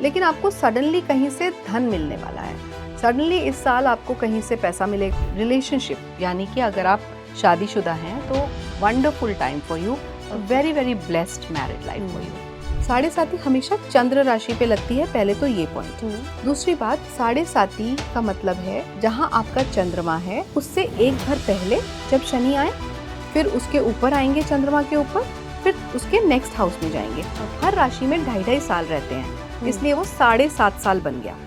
लेकिन आपको सडनली कहीं से धन मिलने वाला है, सडनली इस साल आपको कहीं से पैसा मिलेगा। रिलेशनशिप यानी कि अगर आप शादीशुदा हैं तो wonderful time for you, very very blessed married life for you. साढ़े साथी हमेशा चंद्र राशि पे लगती है, पहले तो ये पॉइंट। दूसरी बात, साढ़े साथी का मतलब है जहाँ आपका चंद्रमा है उससे एक घर पहले जब शनि आए, फिर उसके ऊपर आएंगे चंद्रमा के ऊपर, फिर उसके नेक्स्ट हाउस में जाएंगे। हर राशि में 2.5 साल रहते हैं, इसलिए वो 7.5 साल बन गया।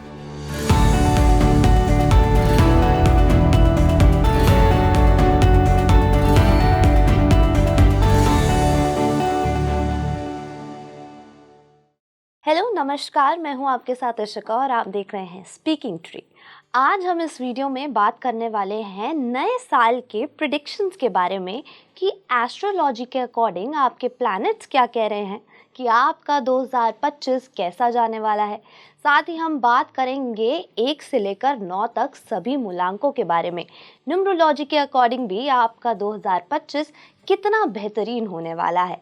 हेलो नमस्कार, मैं हूं आपके साथ इशिका और आप देख रहे हैं स्पीकिंग ट्री। आज हम इस वीडियो में बात करने वाले हैं नए साल के प्रेडिक्शंस के बारे में कि एस्ट्रोलॉजी के अकॉर्डिंग आपके प्लैनेट्स क्या कह रहे हैं कि आपका 2025 कैसा जाने वाला है। साथ ही हम बात करेंगे 1 से लेकर 9 तक सभी मूलांकों के बारे में। न्यूमरोलॉजी के अकॉर्डिंग भी आपका 2025 कितना बेहतरीन होने वाला है।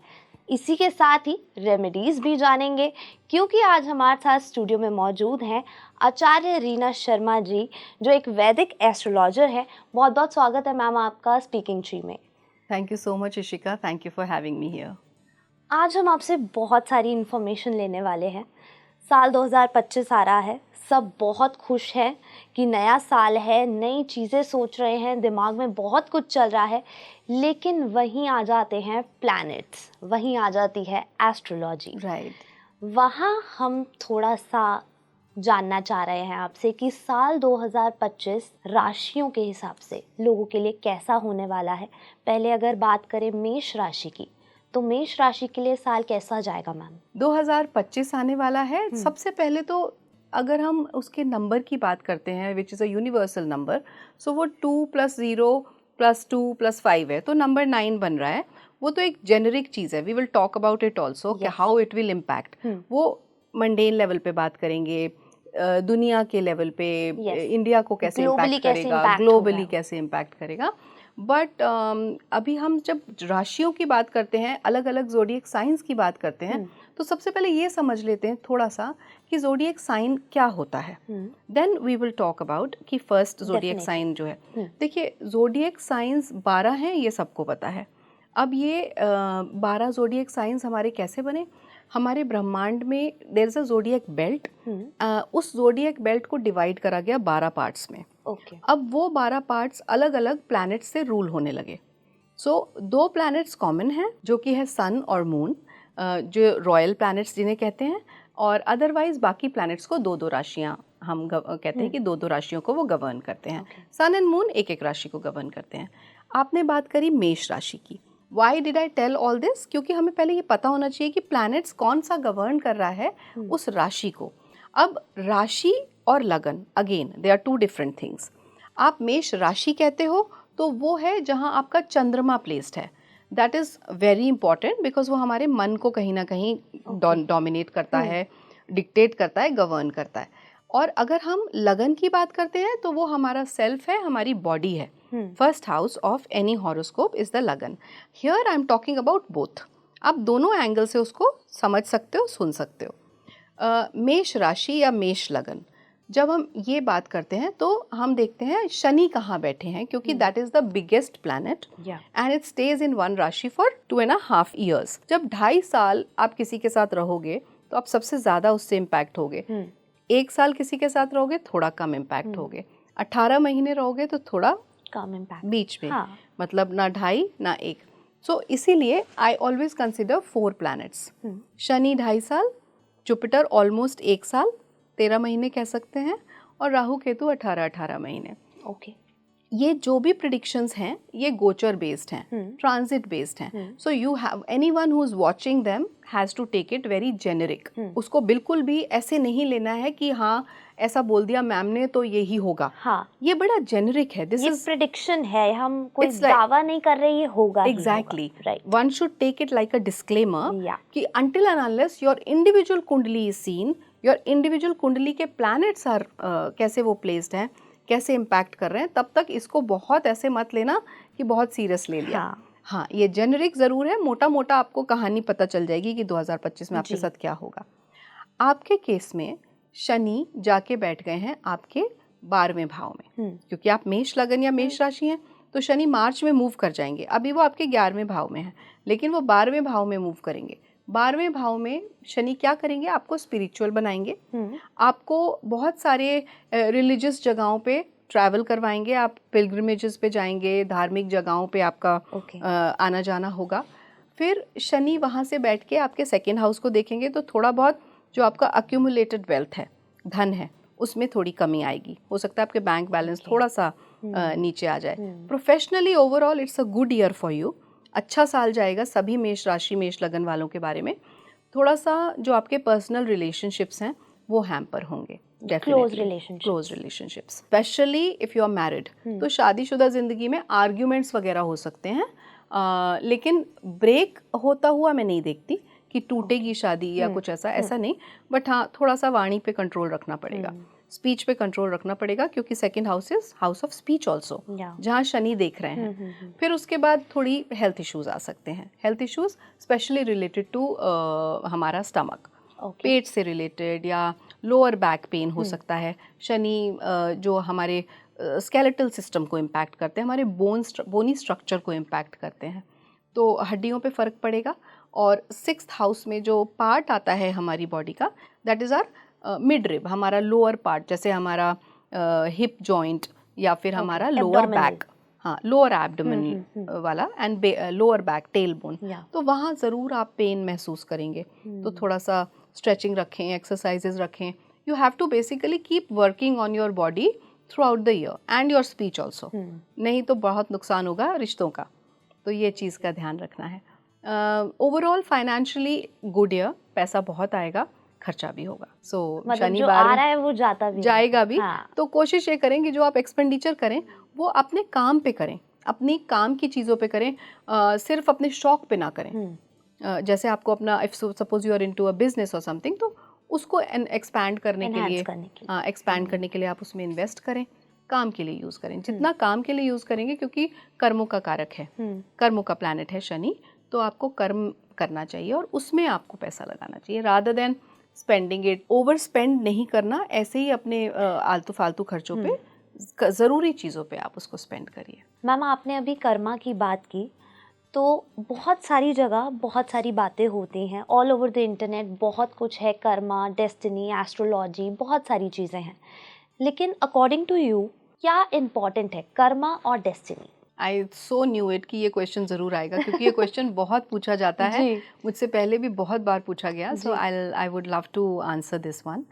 इसी के साथ ही रेमेडीज़ भी जानेंगे, क्योंकि आज हमारे साथ स्टूडियो में मौजूद हैं आचार्य रीना शर्मा जी, जो एक वैदिक एस्ट्रोलॉजर है। बहुत बहुत स्वागत है मैम आपका स्पीकिंग ट्री में। Thank you so much Ishika, thank you for having me here. आज हम आपसे बहुत सारी इन्फॉर्मेशन लेने वाले हैं। साल 2025 आ रहा है, सब बहुत खुश हैं कि नया साल है, नई चीज़ें सोच रहे हैं, दिमाग में बहुत कुछ चल रहा है, लेकिन वहीं आ जाते हैं प्लैनेट्स, वहीं आ जाती है एस्ट्रोलॉजी। राइट। वहाँ हम थोड़ा सा जानना चाह रहे हैं आपसे कि साल 2025 राशियों के हिसाब से लोगों के लिए कैसा होने वाला है। पहले अगर बात करें मेष राशि की, तो मेष राशि के लिए साल कैसा जाएगा मैम? 2025 आने वाला है। सबसे पहले तो अगर हम उसके नंबर की बात करते हैं, which is a universal number, so वो 2 + 0 + 2 + 5 है, तो नंबर 9 बन रहा है। वो तो एक जेनरिक चीज़ है, we will talk about it also कि हाउ इट विल इम्पैक्ट। वो मंडेन लेवल पे बात करेंगे, दुनिया के लेवल पे इंडिया को कैसे इम्पैक्ट करेगा, ग्लोबली कैसे इम्पैक्ट करेगा। बट अभी हम जब राशियों की बात करते हैं, अलग अलग ज़ोडिएक साइंस की बात करते हैं, तो सबसे पहले ये समझ लेते हैं थोड़ा सा कि ज़ोडिएक साइन क्या होता है। Then we will talk about कि फर्स्ट ज़ोडिएक साइन जो है। देखिए, ज़ोडिएक साइंस 12 हैं, ये सबको पता है। अब ये 12 ज़ोडिएक साइंस हमारे कैसे बने? हमारे ब्रह्मांड में there is a zodiac belt. उस ज़ोडिएक बेल्ट को डिवाइड करा गया 12 पार्ट्स में। अब वो 12 पार्ट्स अलग अलग प्लैनेट्स से रूल होने लगे। सो 2 प्लैनेट्स कॉमन हैं, जो कि है सन और मून, जो रॉयल प्लैनेट्स जिन्हें कहते हैं, और अदरवाइज बाकी प्लैनेट्स को 2-2 राशियाँ हम कहते हैं कि 2-2 राशियों को वो गवर्न करते हैं। सन एंड मून एक एक राशि को गवर्न करते हैं। आपने बात करी मेष राशि की। Why did I tell all this? क्योंकि हमें पहले ये पता होना चाहिए कि प्लैनेट्स कौन सा गवर्न कर रहा है उस राशि को। अब राशि और लगन, again they are 2 different things. आप मेष राशि कहते हो तो वो है जहाँ आपका चंद्रमा प्लेस्ड है। That is very important, because वो हमारे मन को कहीं ना कहीं डोमिनेट करता है, डिक्टेट करता है, गवर्न करता है। और अगर हम लगन की बात करते हैं तो वो हमारा सेल्फ है, हमारी बॉडी है। First house of any horoscope is the lagan. Here I am talking about both. आप दोनों एंगल से उसको समझ सकते हो, सुन सकते हो। मेष राशि या मेष लगन, जब हम ये बात करते हैं तो हम देखते हैं शनि कहाँ बैठे हैं, क्योंकि that is the biggest planet and it stays in 1 rashi for 2.5 years। जब 2.5 साल आप किसी के साथ रहोगे तो आप सबसे ज़्यादा उससे इम्पैक्ट होगे। 1 साल किसी के साथ रहोगे, थोड़ा कम इम्पैक्ट होगे। 18 महीने रहोगे तो थोड़ा कम इम्पैक्ट बीच में। मतलब ना 2.5 ना 1। सो इसीलिए I always consider 4 planets. Shani 2.5 साल, जुपिटर ऑलमोस्ट 1 साल 13 महीने कह सकते हैं, और राहु केतु 18 महीने। ये जो भी प्रिडिक्शंस हैं ये गोचर बेस्ड हैं, ट्रांजिट बेस्ड हैं। So you have anyone who is watching them has to take it very generic. उसको बिल्कुल भी ऐसे नहीं लेना है कि हाँ ऐसा बोल दिया मैम ने तो यही होगा। ये बड़ा जेनेरिक है, दिस इज प्रिडिक्शन है, हम कोई दावा नहीं कर रहे ये होगा। Exactly, one should take it like a disclaimer कि until and unless your individual कुंडली is seen, your individual कुंडली के प्लैनेट्स आर कैसे वो प्लेस्ड हैं, कैसे इम्पैक्ट कर रहे हैं, तब तक इसको बहुत ऐसे मत लेना कि बहुत सीरियस ले लिया। हाँ, ये जेनरिक ज़रूर है, मोटा मोटा आपको कहानी पता चल जाएगी कि 2025 में आपके साथ क्या होगा। आपके केस में शनि जाके बैठ गए हैं आपके 12वें भाव में, क्योंकि आप मेष लगन या मेष राशि हैं, तो शनि मार्च में मूव कर जाएंगे। अभी वो आपके 11वें भाव में है, लेकिन वो 12वें भाव में मूव करेंगे। 12वें भाव में शनि क्या करेंगे, आपको स्पिरिचुअल बनाएंगे, आपको बहुत सारे रिलीजियस जगहों पे ट्रैवल करवाएंगे, आप पिलग्रिमेजेस पे जाएंगे, धार्मिक जगहों पे आपका आना जाना होगा। फिर शनि वहाँ से बैठ के आपके 2nd हाउस को देखेंगे, तो थोड़ा बहुत जो आपका अक्यूमुलेटेड वेल्थ है, धन है, उसमें थोड़ी कमी आएगी। हो सकता है आपके बैंक बैलेंस थोड़ा सा नीचे आ जाए। Professionally overall it's a good year for you, अच्छा साल जाएगा सभी मेष राशि मेष लगन वालों के बारे में। थोड़ा सा जो आपके पर्सनल रिलेशनशिप्स हैं वो हैम्पर होंगे, close relationships, specially if you are married. तो शादीशुदा ज़िंदगी में आर्ग्यूमेंट्स वगैरह हो सकते हैं, लेकिन ब्रेक होता हुआ मैं नहीं देखती कि टूटेगी शादी या कुछ ऐसा नहीं। बट हाँ, थोड़ा सा वाणी पे कंट्रोल रखना पड़ेगा, स्पीच पे कंट्रोल रखना पड़ेगा, क्योंकि 2nd house is house of speech also, जहाँ शनि देख रहे हैं। फिर उसके बाद थोड़ी हेल्थ इश्यूज आ सकते हैं, health issues specially related to हमारा स्टमक, पेट से रिलेटेड, या लोअर बैक पेन हो सकता है। शनि जो हमारे स्केलेटल सिस्टम को इम्पैक्ट करते हैं, हमारे बोनी स्ट्रक्चर को इम्पैक्ट करते हैं, तो हड्डियों पे फ़र्क पड़ेगा। और 6th हाउस में जो पार्ट आता है हमारी बॉडी का, that is our mid rib, हमारा लोअर पार्ट, जैसे हमारा हिप जॉइंट या फिर हमारा लोअर बैक, हाँ लोअर एब्डोमेन वाला, and lower back tail bone, तो वहाँ ज़रूर आप पेन महसूस करेंगे। तो थोड़ा सा स्ट्रेचिंग रखें, एक्सरसाइजेज रखें। You have to basically keep working on your body throughout the year and your speech also, नहीं तो बहुत नुकसान होगा रिश्तों का, तो ये चीज़ का ध्यान रखना है। ओवरऑल फाइनेंशियली गुड ईयर, पैसा बहुत आएगा, खर्चा भी होगा। मतलब शनि जो आ रहा है वो जाएगा भी। हाँ। तो कोशिश ये करें कि जो आप एक्सपेंडिचर करें वो अपने काम पे करें, अपनी काम की चीज़ों पे करें, सिर्फ अपने शौक पे ना करें। जैसे आपको अपना, if suppose you are into a business और समथिंग, तो उसको एक्सपैंड करने के लिए, एक्सपैंड करने के लिए आप उसमें इन्वेस्ट करें, काम के लिए यूज़ करें। जितना काम के लिए यूज़ करेंगे, क्योंकि कर्मों का कारक है, कर्मों का प्लैनेट है शनि, तो आपको कर्म करना चाहिए और उसमें आपको पैसा लगाना चाहिए, rather than spending it. Over spend नहीं करना, ऐसे ही अपने आलतू फालतू खर्चों पे, ज़रूरी चीज़ों पे आप उसको स्पेंड करिए। मैम, आपने अभी कर्मा की बात की, तो बहुत सारी जगह बहुत सारी बातें होती हैं, ऑल ओवर द इंटरनेट बहुत कुछ है, कर्मा, डेस्टिनी, एस्ट्रोलॉजी, बहुत सारी चीज़ें हैं, लेकिन अकॉर्डिंग टू यू क्या इम्पॉर्टेंट है, कर्मा और destiny? I so knew it कि ये क्वेश्चन ज़रूर आएगा, क्योंकि ये क्वेश्चन बहुत पूछा जाता है, मुझसे पहले भी बहुत बार पूछा गया, so I would love to answer this one.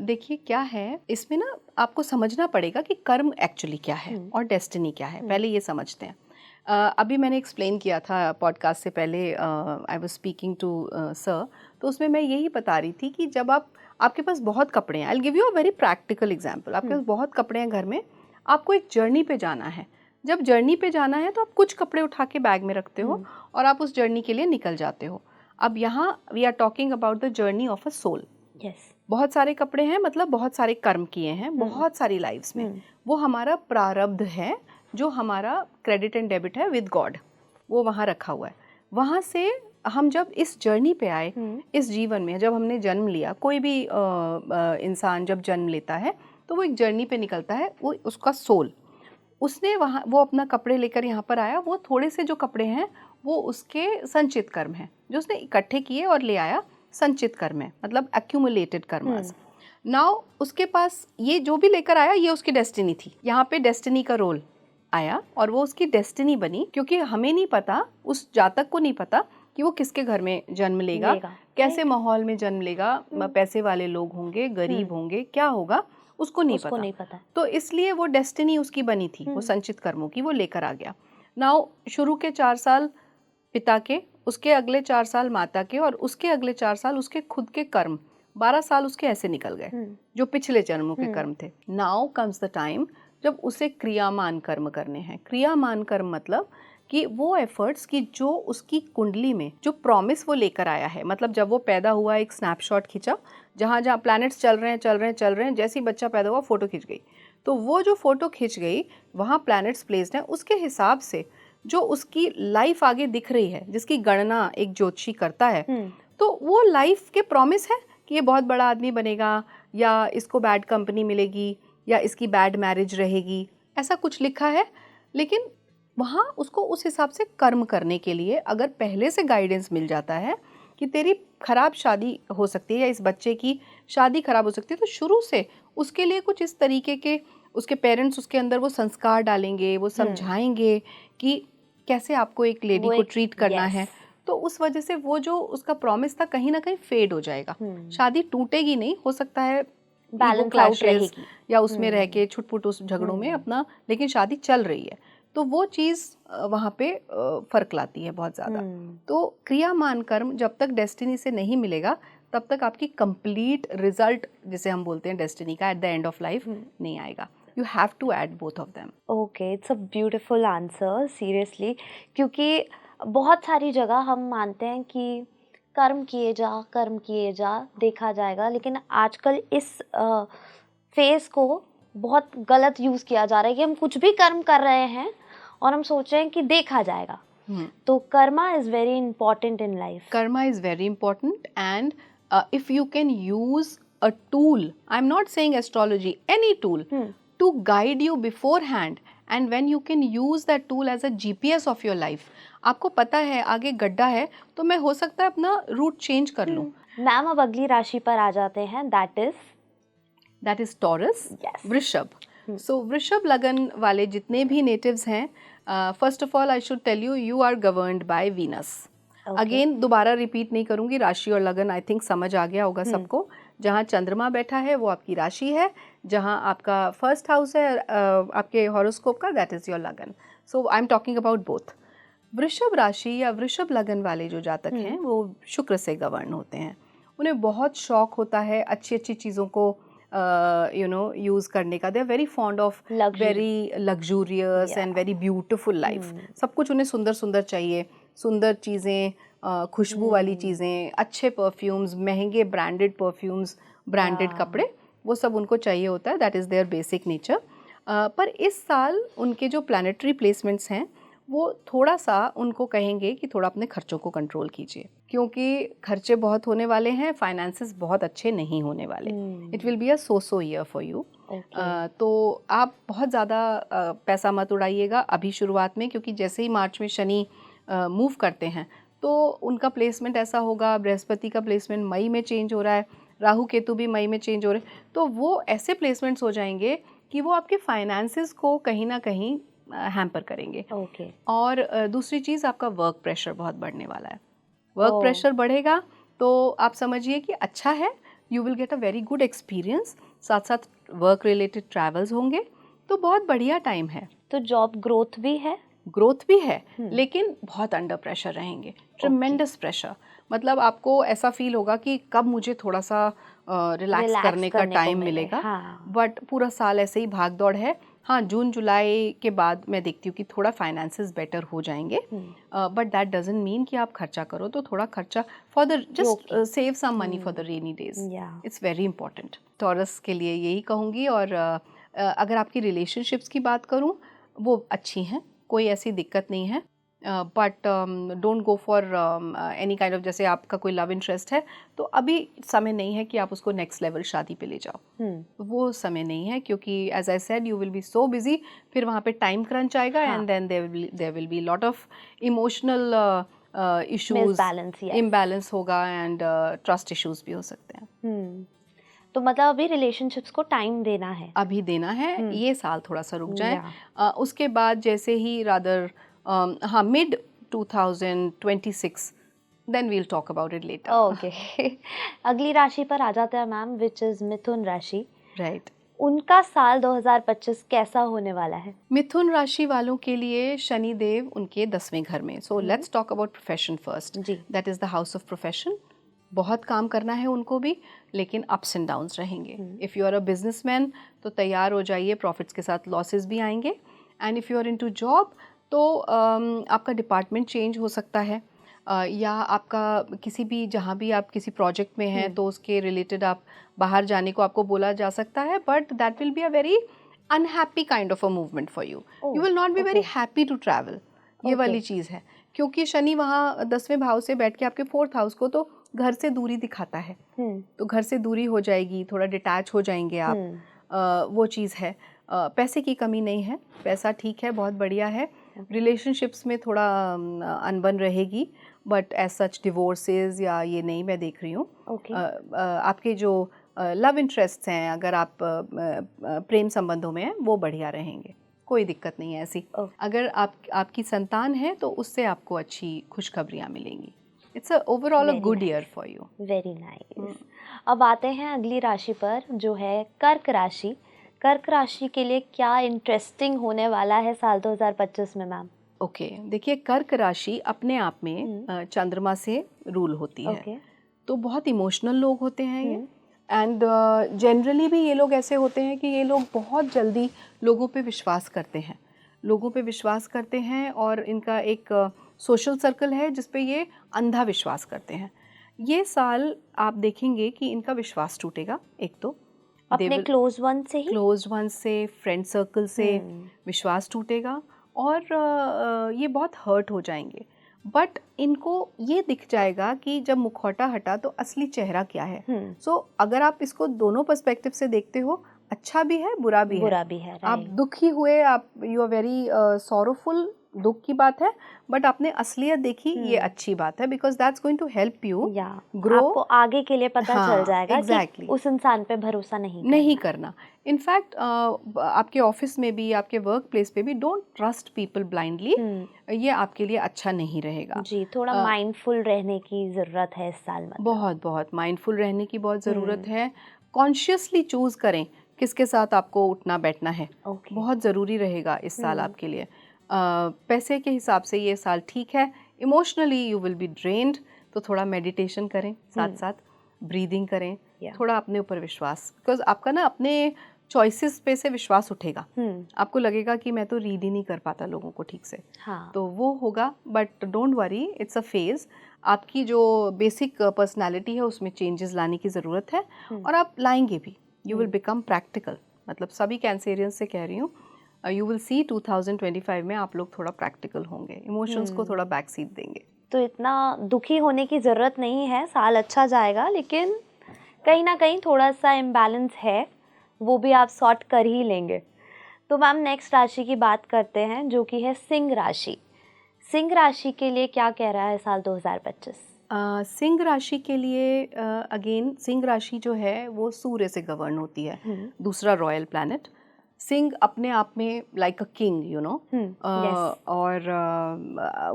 देखिए क्या है, इसमें ना आपको समझना पड़ेगा कि कर्म एक्चुअली क्या है और डेस्टिनी क्या है, पहले ये समझते हैं। अभी मैंने एक्सप्लेन किया था पॉडकास्ट से पहले, I was speaking to sir, तो उसमें मैं यही बता रही थी कि जब आपके पास बहुत कपड़े हैं, I will give you a very practical example. आपके पास बहुत कपड़े हैं घर में, आपको एक जर्नी पे जाना है। जब जर्नी पे जाना है तो आप कुछ कपड़े उठा के बैग में रखते हो और आप उस जर्नी के लिए निकल जाते हो। अब यहाँ we are talking about the journey of a soul. बहुत सारे कपड़े हैं, मतलब बहुत सारे कर्म किए हैं बहुत सारी लाइफ्स में, वो हमारा प्रारब्ध है, जो हमारा क्रेडिट एंड डेबिट है विद गॉड, वो वहाँ रखा हुआ है। वहाँ से हम जब इस जर्नी पे आए, इस जीवन में जब हमने जन्म लिया, कोई भी इंसान जब जन्म लेता है तो वो एक जर्नी पे निकलता है, वो उसका सोल, उसने वहाँ वो अपना कपड़े लेकर यहाँ पर आया, वो थोड़े से जो कपड़े हैं वो उसके संचित कर्म हैं, जो उसने इकट्ठे किए और ले आया, संचित कर्म है, मतलब एक्यूमुलेटेड कर्मास। नाउ उसके पास ये जो भी लेकर आया, ये उसकी डेस्टिनी थी, यहाँ पे डेस्टिनी का रोल आया और वो उसकी डेस्टिनी बनी, क्योंकि हमें नहीं पता, उस जातक को नहीं पता कि वो किसके घर में जन्म लेगा, कैसे माहौल में जन्म लेगा, पैसे वाले लोग होंगे, गरीब होंगे, क्या होगा उसको नहीं पता। तो इसलिए वो डेस्टिनी उसकी बनी थी, वो संचित कर्मों की, वो लेकर आ गया। नाउ शुरू के 4 साल पिता के, उसके अगले 4 साल माता के, और उसके अगले 4 साल उसके खुद के कर्म, 12 साल उसके ऐसे निकल गए जो पिछले जन्मों के कर्म थे। नाउ कम्स द टाइम जब उसे क्रियामान कर्म करने हैं। क्रियामान कर्म मतलब कि वो एफर्ट्स की जो उसकी कुंडली में जो प्रॉमिस वो लेकर आया है, मतलब जब वो पैदा हुआ एक स्नैपशॉट खींचा, जहाँ जहाँ प्लैनेट्स चल रहे हैं, जैसे ही बच्चा पैदा हुआ फोटो खींच गई, तो वो जो फोटो खींच गई वहाँ प्लैनेट्स प्लेस्ड हैं, उसके हिसाब से जो उसकी लाइफ आगे दिख रही है, जिसकी गणना एक ज्योतिषी करता है, तो वो लाइफ के प्रॉमिस है कि कि ये बहुत बड़ा आदमी बनेगा या इसको बैड कंपनी मिलेगी या इसकी बैड मैरिज रहेगी, ऐसा कुछ लिखा है। लेकिन वहाँ उसको उस हिसाब से कर्म करने के लिए अगर पहले से गाइडेंस मिल जाता है कि तेरी खराब शादी हो सकती है या इस बच्चे की शादी खराब हो सकती है, तो शुरू से उसके लिए कुछ इस तरीके के उसके पेरेंट्स उसके अंदर वो संस्कार डालेंगे, वो समझाएंगे कि कैसे आपको एक लेडी को ट्रीट करना है। तो उस वजह से वो जो उसका प्रॉमिस था कहीं ना कहीं फेड हो जाएगा। शादी टूटेगी नहीं, हो सकता है बैलेंस आउट रहेगी या उसमें रह के छुटपुट उस झगड़ों में अपना, लेकिन शादी चल रही है, तो वो चीज़ वहाँ पे फ़र्क लाती है बहुत ज़्यादा। तो क्रियामान कर्म जब तक डेस्टिनी से नहीं मिलेगा तब तक आपकी कंप्लीट रिजल्ट, जिसे हम बोलते हैं डेस्टिनी का, at the end of life नहीं आएगा। You have to add both of them. Okay, it's a beautiful answer seriously, क्योंकि बहुत सारी जगह हम मानते हैं कि कर्म किए जा देखा जाएगा, लेकिन आजकल इस फेस को बहुत गलत यूज़ किया जा रहा है कि हम कुछ भी कर्म कर रहे हैं और हम सोच रहे हैं कि देखा जाएगा। तो Karma is very important in life. Karma is very important and if you can use a tool, I'm not saying astrology, any tool to guide you beforehand, and when you can use that tool as a GPS of your life, आपको पता है आगे गड्ढा है तो मैं हो सकता है अपना रूट चेंज कर लूँ। मैम अब अगली राशि पर आ जाते हैं, दैट इज टॉरस, वृषभ। सो वृषभ लगन वाले जितने भी नेटिव्स हैं, first of all I should tell you, you are governed by Venus. Again दोबारा रिपीट नहीं करूंगी, राशि और लगन आई थिंक समझ आ गया होगा सबको। जहाँ चंद्रमा बैठा है वो आपकी राशि है, जहाँ आपका फर्स्ट हाउस है आपके हॉरोस्कोप का, that is your lagan. So I am talking about both. वृषभ राशि या वृषभ लगन वाले जो जातक हैं वो शुक्र से गवर्न होते हैं। उन्हें बहुत शौक होता है अच्छी अच्छी चीज़ों को यूज़ करने का। They are very fond of very luxurious and very beautiful life. सब कुछ उन्हें सुंदर सुंदर चाहिए, सुंदर चीज़ें, खुशबू वाली चीज़ें, अच्छे परफ्यूम्स, महंगे ब्रांडेड परफ्यूम्स, ब्रांडेड कपड़े, वो सब उनको चाहिए होता है। That is their basic nature. पर इस साल उनके जो प्लानिटरी प्लेसमेंट्स हैं वो थोड़ा सा उनको कहेंगे कि थोड़ा अपने खर्चों को कंट्रोल कीजिए, क्योंकि खर्चे बहुत होने वाले हैं, फाइनेंसेस बहुत अच्छे नहीं होने वाले। It will be a so year for you. तो आप बहुत ज़्यादा पैसा मत उड़ाइएगा अभी शुरुआत में, क्योंकि जैसे ही मार्च में शनि मूव करते हैं तो उनका प्लेसमेंट ऐसा होगा। बृहस्पति का प्लेसमेंट मई में चेंज हो रहा है, राहु केतु भी मई में चेंज हो रहे हैं, तो वो ऐसे प्लेसमेंट्स हो जाएंगे कि वो आपके फाइनेंसेस को कहीं ना कहीं हैम्पर करेंगे। और दूसरी चीज़, आपका वर्क प्रेशर बहुत बढ़ने वाला है। वर्क प्रेशर बढ़ेगा तो आप समझिए कि अच्छा है, you will get a very good experience, साथ साथ वर्क रिलेटेड ट्रैवल्स होंगे, तो बहुत बढ़िया टाइम है। तो जॉब ग्रोथ भी है, लेकिन बहुत अंडर प्रेशर रहेंगे, ट्रिमेंडस प्रेशर। मतलब आपको ऐसा फील होगा कि कब मुझे थोड़ा सा रिलैक्स करने का टाइम मिलेगा। बट पूरा साल ऐसे ही भाग दौड़ है। हाँ, जून जुलाई के बाद मैं देखती हूँ कि थोड़ा फाइनेंसेस बेटर हो जाएंगे, बट दैट डजंट मीन कि आप खर्चा करो तो थोड़ा खर्चा for the just save some money for the rainy days, it's very important. Taurus के लिए यही कहूँगी। और अगर आपकी रिलेशनशिप्स की बात करूँ, वो अच्छी हैं, कोई ऐसी दिक्कत नहीं है, but don't go for any kind of, जैसे आपका कोई लव इंटरेस्ट है तो अभी समय नहीं है कि आप उसको नेक्स्ट लेवल शादी पे ले जाओ। वो समय नहीं है, क्योंकि as I said you will be so busy, फिर वहाँ पे टाइम क्रंच आएगा and then there will be lot of emotional issues, imbalance होगा एंड ट्रस्ट इश्यूज भी हो सकते हैं। तो मतलब अभी रिलेशनशिप्स को टाइम देना है, अभी देना है, ये साल थोड़ा सा रुक जाए। उसके बाद जैसे ही रादर हाँ mid 2026 then we'll talk about it later. Okay. अगली राशि पर आ जाते हैं मैम, विच इज मिथुन राशि। राइट। उनका साल 2025 कैसा होने वाला है? मिथुन राशि वालों के लिए शनि देव उनके 10वें घर में। So let's talk about profession first. That is the house of profession. बहुत काम करना है उनको भी, लेकिन अप्स एंड डाउन्स रहेंगे। If you are a businessman तो तैयार हो जाइए, प्रॉफिट्स के साथ लॉसेस भी आएंगे। And if you are into job तो आपका डिपार्टमेंट चेंज हो सकता है, या आपका किसी भी, जहाँ भी आप किसी प्रोजेक्ट में हैं तो उसके रिलेटेड आप बाहर जाने को आपको बोला जा सकता है, but that will be a very unhappy kind of a movement for you. You will not be very happy to travel, ये वाली चीज़ है। क्योंकि शनि वहाँ 10वें भाव से बैठ के आपके 4th हाउस को तो घर से दूरी दिखाता है, तो घर से दूरी हो जाएगी, थोड़ा डिटैच हो जाएंगे आप, वो चीज़ है। पैसे की कमी नहीं है, पैसा ठीक है, बहुत बढ़िया है। रिलेशनशिप्स में थोड़ा अनबन रहेगी, बट एज सच डिवोर्सेस या ये नहीं मैं देख रही हूँ। आपके जो लव इंटरेस्ट हैं, अगर आप प्रेम संबंधों में हैं, वो बढ़िया रहेंगे, कोई दिक्कत नहीं है ऐसी। अगर आपकी संतान है तो उससे आपको अच्छी खुशखबरियाँ मिलेंगी। It's overall a good year for you. Very nice. अब आते हैं अगली राशि पर, जो है कर्क राशि। कर्क राशि के लिए क्या इंटरेस्टिंग होने वाला है साल 2025 में मैम? ओके, देखिए कर्क राशि अपने आप में चंद्रमा से रूल होती है, तो बहुत इमोशनल लोग होते हैं ये। एंड जनरली भी ये लोग ऐसे होते हैं कि ये लोग बहुत जल्दी लोगों पे विश्वास करते हैं और इनका एक सोशल सर्कल है जिस पे ये अंधा विश्वास करते हैं। ये साल आप देखेंगे कि इनका विश्वास टूटेगा, एक तो अपने क्लोज वन से, फ्रेंड सर्कल से विश्वास टूटेगा और ये बहुत हर्ट हो जाएंगे। बट इनको ये दिख जाएगा कि जब मुखौटा हटा तो असली चेहरा क्या है। सो अगर आप इसको दोनों पर्सपेक्टिव से देखते हो, अच्छा भी है, बुरा भी है। आप दुखी हुए, आप यू आर वेरी सॉरोफुल, दुख की बात है, बट आपने असलियत देखी, ये अच्छी बात है, because that's going to help you grow. आपको आगे के लिए पता चल जाएगा कि उस इंसान पे भरोसा नहीं करना। इनफैक्ट आपके ऑफिस में भी, आपके वर्क प्लेस पे भी, डोंट ट्रस्ट पीपल ब्लाइंडली, ये आपके लिए अच्छा नहीं रहेगा जी। थोड़ा माइंडफुल रहने की ज़रूरत है इस साल में। बहुत माइंडफुल रहने की बहुत ज़रूरत है। कॉन्शियसली चूज़ करें किसके साथ आपको उठना बैठना है, बहुत ज़रूरी रहेगा इस साल आपके लिए। पैसे के हिसाब से ये साल ठीक है। Emotionally you will B drained, तो थोड़ा मेडिटेशन करें, साथ साथ ब्रीदिंग करें, थोड़ा अपने ऊपर विश्वास, बिकॉज आपका ना अपने चॉइसेस पे से विश्वास उठेगा। आपको लगेगा कि मैं तो रीड ही नहीं कर पाता लोगों को ठीक से, तो वो होगा। But don't worry, it's a phase. आपकी जो बेसिक पर्सनैलिटी है उसमें चेंजेस लाने की ज़रूरत है, और आप लाएंगे भी। यू विल बिकम प्रैक्टिकल, मतलब सभी कैंसेरियंस से कह रही हूँ, यू विल सी 2025 में आप लोग थोड़ा प्रैक्टिकल होंगे, इमोशंस को थोड़ा बैक सीट देंगे। तो इतना दुखी होने की ज़रूरत नहीं है, साल अच्छा जाएगा, लेकिन कहीं ना कहीं थोड़ा सा इम्बैलेंस है, वो भी आप सॉर्ट कर ही लेंगे। तो मैम नेक्स्ट राशि की बात करते हैं, जो कि है सिंह राशि। सिंह राशि के लिए क्या कह रहा है साल 2025? सिंह राशि के लिए अगेन, सिंह राशि जो है वो सूर्य से गवर्न होती है, दूसरा रॉयल प्लैनेट। सिंह अपने आप में like a king, you know, और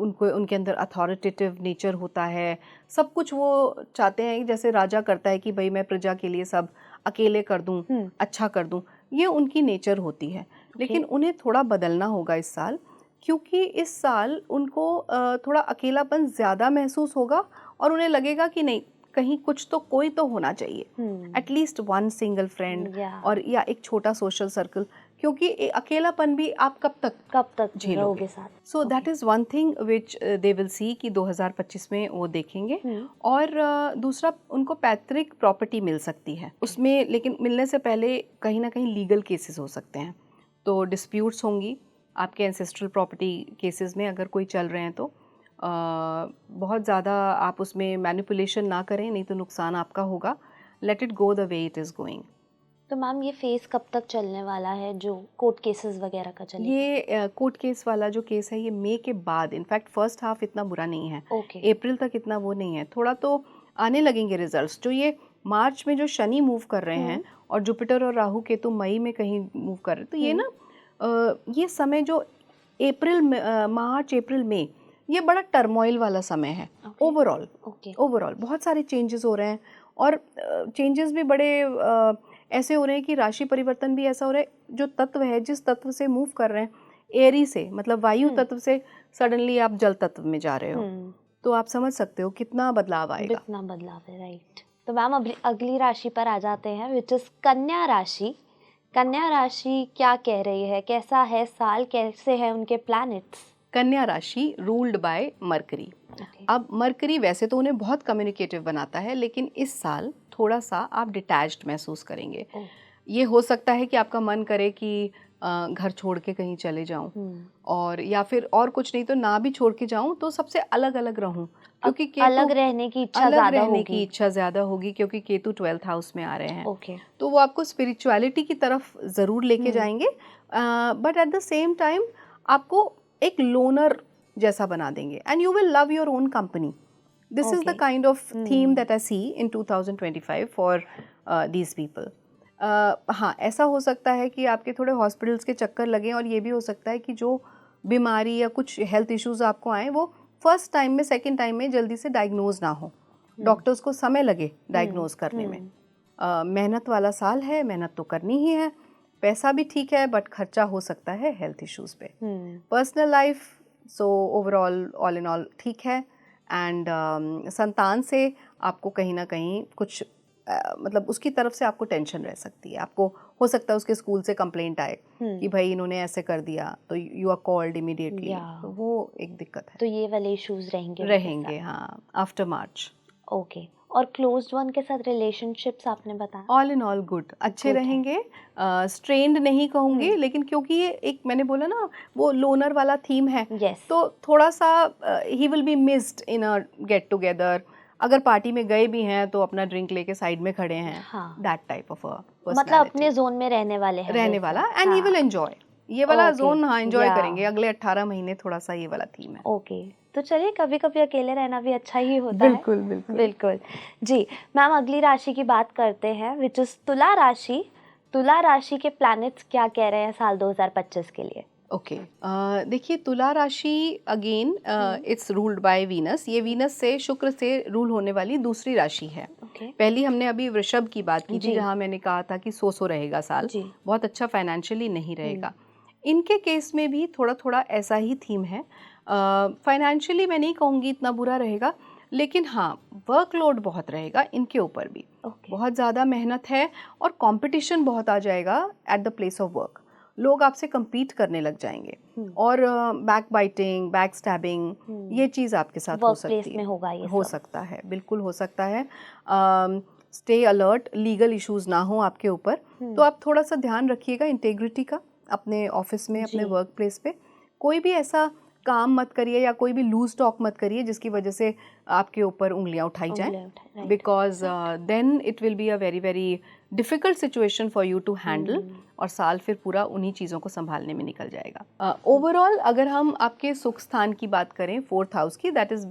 उनको, उनके अंदर अथॉरिटेटिव नेचर होता है। सब कुछ वो चाहते हैं, जैसे राजा करता है कि भाई मैं प्रजा के लिए सब अकेले कर दूं, अच्छा कर दूं, ये उनकी नेचर होती है। लेकिन उन्हें थोड़ा बदलना होगा इस साल, क्योंकि इस साल उनको थोड़ा अकेलापन ज़्यादा महसूस होगा, और उन्हें लगेगा कि नहीं, कहीं कुछ तो, कोई तो होना चाहिए, एटलीस्ट वन सिंगल फ्रेंड, और या एक छोटा सोशल सर्कल, क्योंकि अकेलापन भी आप कब तक झेलोगे। So that is one thing which they will see कि 2025 में वो देखेंगे। और दूसरा, उनको पैतृक प्रॉपर्टी मिल सकती है उसमें, लेकिन मिलने से पहले कहीं ना कहीं लीगल केसेस हो सकते हैं, तो डिस्प्यूट्स होंगी आपके एंसेस्ट्रल प्रॉपर्टी केसेस में, अगर कोई चल रहे हैं तो बहुत ज़्यादा आप उसमें मैनिपुलेशन ना करें, नहीं तो नुकसान आपका होगा। Let it go the way it is going. तो मैम ये फेस कब तक चलने वाला है, जो कोर्ट केसेस वगैरह का चलेगा? ये कोर्ट केस वाला जो केस है, ये मई के बाद, इनफैक्ट फर्स्ट हाफ इतना बुरा नहीं है, अप्रैल तक इतना वो नहीं है, थोड़ा तो आने लगेंगे रिजल्ट्स। जो ये मार्च में जो शनि मूव कर रहे हैं, और जुपिटर और राहु केतु मई में कहीं मूव कर रहे हैं, तो ये ना ये समय जो मार्च अप्रैल मई, ये बड़ा टर्मोइल वाला समय है। ओवरऑल बहुत सारे चेंजेस हो रहे हैं, और चेंजेस भी बड़े ऐसे हो रहे हैं कि राशि परिवर्तन भी ऐसा हो रहा है, जो तत्व है, जिस तत्व से मूव कर रहे हैं, एरी से, मतलब वायु तत्व से सडनली आप जल तत्व में जा रहे हो, तो आप समझ सकते हो कितना बदलाव आएगा। कितना बदलाव है, राइट। तो मैम अगली राशि पर आ जाते हैं, विच इज कन्या राशि। कन्या राशि क्या कह रही है, कैसा है साल, कैसे है उनके प्लैनेट्स? कन्या राशि रूल्ड बाय मरकरी। अब मरकरी वैसे तो उन्हें बहुत कम्युनिकेटिव बनाता है, लेकिन इस साल थोड़ा सा आप डिटैच्ड महसूस करेंगे। ये हो सकता है कि आपका मन करे कि घर छोड़ के कहीं चले जाऊं, और या फिर और कुछ नहीं तो ना भी छोड़ के जाऊं तो सबसे अलग अलग रहूं, क्योंकि केतु अलग रहने की इच्छा ज़्यादा होगी क्योंकि केतु 12th हाउस में आ रहे हैं। ओके। तो वो आपको स्पिरिचुअलिटी की तरफ ज़रूर लेके जाएंगे, but at the same time आपको एक लोनर जैसा बना देंगे, and you will love your own company. This is the kind of theme that I see in 2025 for these people. हाँ, ऐसा हो सकता है कि आपके थोड़े हॉस्पिटल्स के चक्कर लगें, और ये भी हो सकता है कि जो बीमारी या कुछ हेल्थ इश्यूज आपको आए वो फर्स्ट टाइम में, सेकंड टाइम में जल्दी से डायग्नोज ना हो. डॉक्टर्स को समय लगे डायग्नोज करने में. मेहनत वाला साल है, मेहनत तो करनी ही है, पैसा भी ठीक है, बट खर्चा हो सकता है हेल्थ इश्यूज पे. Personal life so overall all in all ठीक है. एंड संतान से आपको कहीं ना कहीं कुछ मतलब उसकी तरफ से आपको टेंशन रह सकती है. आपको हो सकता है उसके स्कूल से कंप्लेंट आए कि भाई इन्होंने ऐसे कर दिया, तो यू आर कॉल्ड इमीडिएटली. तो वो एक दिक्कत है. तो ये वाले इश्यूज रहेंगे हाँ, आफ्टर मार्च. ओके. और क्लोज्ड वन के साथ रिलेशनशिप्स आपने बताया ऑल इन ऑल गुड, अच्छे रहेंगे. स्ट्रेन्ड नहीं कहूँगी, लेकिन क्योंकि ये एक मैंने बोला ना वो लोनर वाला थीम है, तो थोड़ा सा he will be missed in a get together. अगर पार्टी में गए भी हैं तो अपना ड्रिंक लेके साइड में खड़े हैं, दैट टाइप ऑफ मतलब अपने जोन में रहने वाला, एंड ही विल एंजॉय ये वाला जोन. हाँ, एंजॉय करेंगे अगले 18 महीने, थोड़ा सा ये वाला थीम है. ओके. तो चलिए, कभी कभी अकेले रहना भी अच्छा ही होता है. बिल्कुल जी. मैम, अगली राशि की बात करते हैं, विच इज तुला राशि. तुला राशि के प्लैनेट्स क्या कह रहे हैं साल 2025 के लिए? ओके. देखिए, तुला राशि again it's ruled by Venus. ये वीनस से, शुक्र से रूल होने वाली दूसरी राशि है. पहली हमने अभी वृषभ की बात की थी, जहाँ मैंने कहा था कि सो रहेगा साल, बहुत अच्छा फाइनेंशियली नहीं रहेगा. इनके केस में भी थोड़ा थोड़ा ऐसा ही थीम है. फाइनेंशियली मैं नहीं कहूँगी इतना बुरा रहेगा, लेकिन हाँ, वर्कलोड बहुत रहेगा इनके ऊपर भी. बहुत ज़्यादा मेहनत है, और कंपटीशन बहुत आ जाएगा at the place of work. लोग आपसे compete करने लग जाएंगे, और बैक बाइटिंग, बैक स्टैबिंग, ये चीज़ आपके साथ हो सकती है. हो सकता है, बिल्कुल हो सकता है. स्टे अलर्ट, लीगल इश्यूज ना हो आपके ऊपर. तो आप थोड़ा सा ध्यान रखिएगा इंटेग्रिटी का अपने ऑफिस में, अपने वर्क प्लेस पे. कोई भी ऐसा काम मत करिए या कोई भी लूज टॉक मत करिए जिसकी वजह से आपके ऊपर उंगलियां उठाई जाएं, because then it will be a very very difficult situation for you to handle, और साल फिर पूरा उन्हीं चीज़ों को संभालने में निकल जाएगा. ओवरऑल अगर हम आपके सुख स्थान की बात करें, 4th हाउस की, that is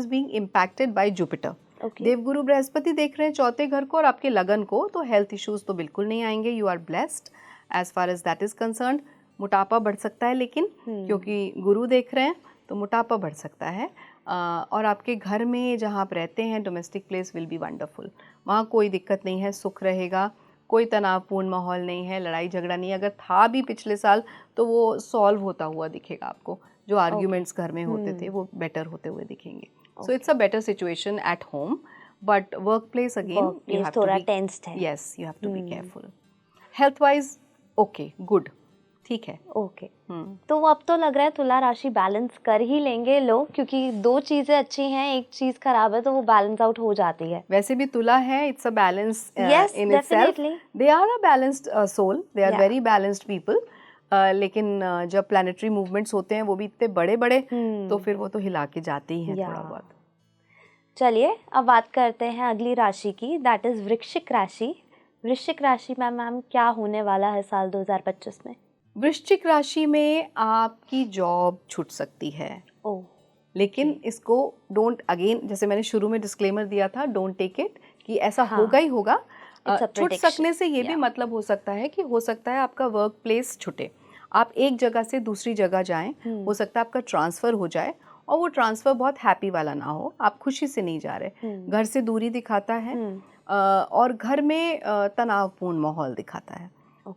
being impacted by Jupiter. Devguru Brihaspati देख रहे हैं 4थे घर को और आपके लगन को, तो हेल्थ इश्यूज तो बिल्कुल नहीं आएंगे. You are blessed as far as that is concerned. मोटापा बढ़ सकता है, लेकिन क्योंकि गुरु देख रहे हैं तो मोटापा बढ़ सकता है. और आपके घर में जहाँ आप रहते हैं, domestic place will be wonderful. वहाँ कोई दिक्कत नहीं है, सुख रहेगा, कोई तनावपूर्ण माहौल नहीं है, लड़ाई झगड़ा नहीं. अगर था भी पिछले साल तो वो सॉल्व होता हुआ दिखेगा आपको. जो आर्ग्यूमेंट्स घर में होते थे वो बेटर होते हुए दिखेंगे. So it's a better situation at home, but work place again you have to be, yes, you have to be careful. Health wise okay, good, ठीक है. ओके. तो अब तो लग रहा है तुला राशि बैलेंस कर ही लेंगे लोग, क्योंकि दो चीजें अच्छी हैं, एक चीज खराब है, तो वो बैलेंस आउट हो जाती है. वैसे भी तुला है, it's a balance in itself. They are a balanced soul, they are very balanced people. लेकिन जब प्लैनेटरी मूवमेंट्स होते हैं वो भी इतने बड़े बड़े, तो फिर वो तो हिला के जाते ही हैं थोड़ा बहुत. चलिए, अब बात करते हैं अगली राशि की, दैट इज वृश्चिक राशि. वृश्चिक राशि में मैम क्या होने वाला है साल 2025 में? वृश्चिक राशि में आपकी जॉब छूट सकती है. लेकिन इसको डोंट, अगेन जैसे मैंने शुरू में डिस्क्लेमर दिया था, डोंट टेक इट कि ऐसा होगा ही होगा. छूट सकने से ये भी मतलब हो सकता है कि हो सकता है आपका वर्क प्लेस छूटे, आप एक जगह से दूसरी जगह जाएं. हो सकता है आपका ट्रांसफ़र हो जाए, और वो ट्रांसफ़र बहुत हैप्पी वाला ना हो, आप खुशी से नहीं जा रहे. घर से दूरी दिखाता है, और घर में तनावपूर्ण माहौल दिखाता है.